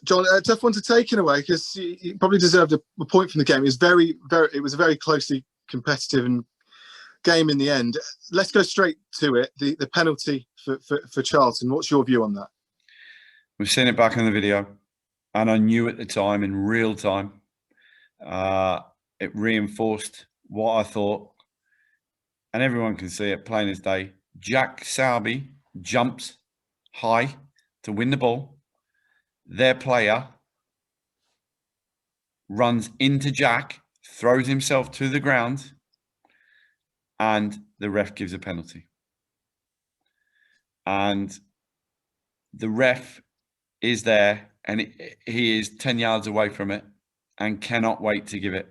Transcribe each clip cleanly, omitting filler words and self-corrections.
John, a tough one to take in a way because you probably deserved a point from the game. It was a very closely competitive and game in the end. Let's go straight to it. The penalty for Charlton. What's your view on that? We've seen it back in the video, and I knew at the time, in real time, it reinforced what I thought, and everyone can see it plain as day. Jack Sowerby jumps high to win the ball. Their player runs into Jack, throws himself to the ground, and the ref gives a penalty. And the ref is there, and he is 10 yards away from it and cannot wait to give it.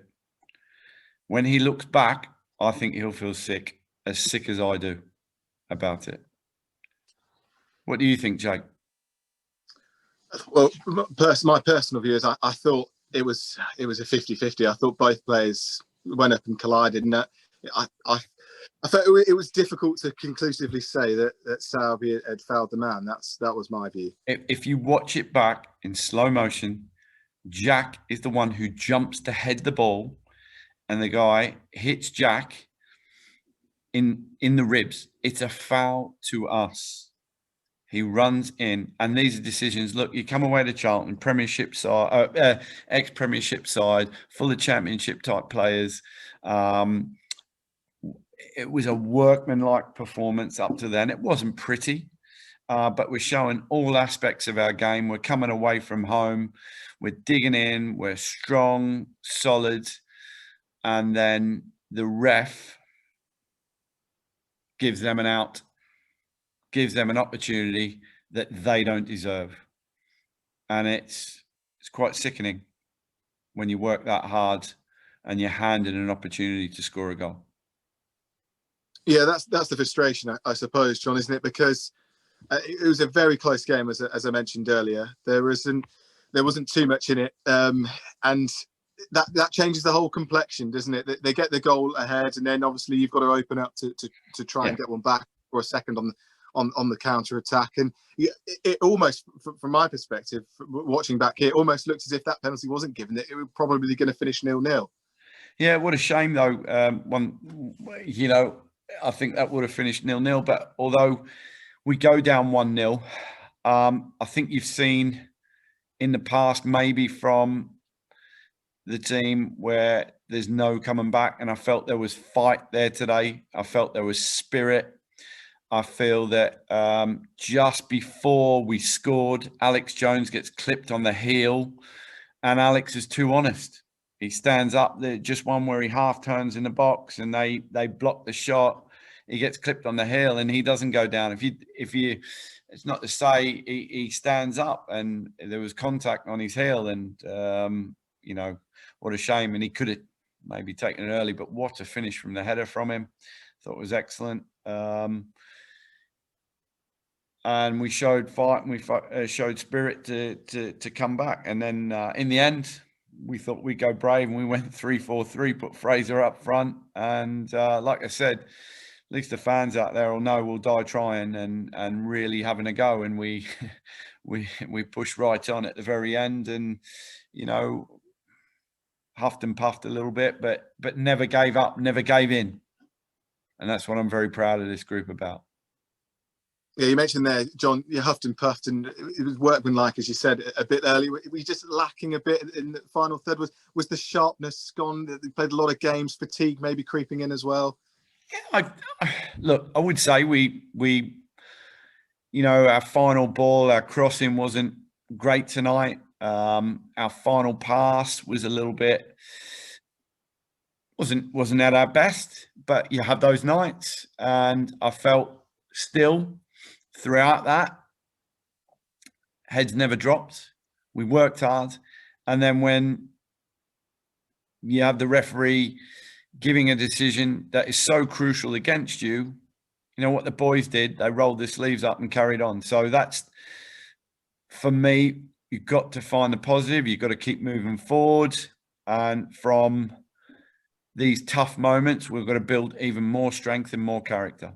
When he looks back, I think he'll feel sick as I do about it. What do you think, Jake? Well, my personal view is I thought it was a 50-50. I thought both players went up and collided, and I thought it was difficult to conclusively say that Sowerby had fouled the man. That was my view. If you watch it back in slow motion, Jack is the one who jumps to head the ball, and the guy hits Jack in the ribs. It's a foul to us. He runs in, and these are decisions. Look, you come away to Charlton, Premiership side, ex-Premiership side, full of Championship type players. It was a workmanlike performance up to then. It wasn't pretty, but we're showing all aspects of our game. We're coming away from home. We're digging in. We're strong, solid. And then the ref gives them an out, gives them an opportunity that they don't deserve. And it's quite sickening when you work that hard and you're handed an opportunity to score a goal. Yeah, that's the frustration, I suppose, John, isn't it? Because it was a very close game, as I mentioned earlier. There wasn't too much in it, and that changes the whole complexion, doesn't it? They get the goal ahead, and then obviously you've got to open up to try and get one back for a second on the counter attack. And it almost, from my perspective, watching back here, it almost looks as if that penalty wasn't given. It was probably going to finish 0-0. Yeah, what a shame though. I think that would have finished 0-0. But although we go down 1-0, I think you've seen in the past, maybe from the team, where there's no coming back. And I felt there was fight there today. I felt there was spirit. I feel that just before we scored, Alex Jones gets clipped on the heel, and Alex is too honest. He stands up there, just one where he half turns in the box, and they block the shot. He gets clipped on the heel, and he doesn't go down. If you, it's not to say he stands up, and there was contact on his heel, and what a shame. And he could have maybe taken it early, but what a finish from the header from him. Thought it was excellent. And we showed fight, and we showed spirit to come back. And then in the end, we thought we'd go brave, and we went 3-4-3, put Fraser up front. And like I said, at least the fans out there will know we'll die trying and really having a go. And we pushed right on at the very end, and huffed and puffed a little bit, but never gave up, never gave in. And that's what I'm very proud of this group about. Yeah, you mentioned there, John, you huffed and puffed, and it was workmanlike, as you said, a bit early. Were you just lacking a bit in the final third? Was the sharpness gone? They played a lot of games, fatigue maybe creeping in as well? Yeah, look, I would say we our final ball, our crossing wasn't great tonight. Our final pass was a little bit, wasn't at our best, but you have those nights, and I felt still throughout that, heads never dropped. We worked hard. And then when you have the referee giving a decision that is so crucial against you, you know what the boys did? They rolled their sleeves up and carried on. So that's, for me, you've got to find the positive. You've got to keep moving forward. And from these tough moments, we've got to build even more strength and more character.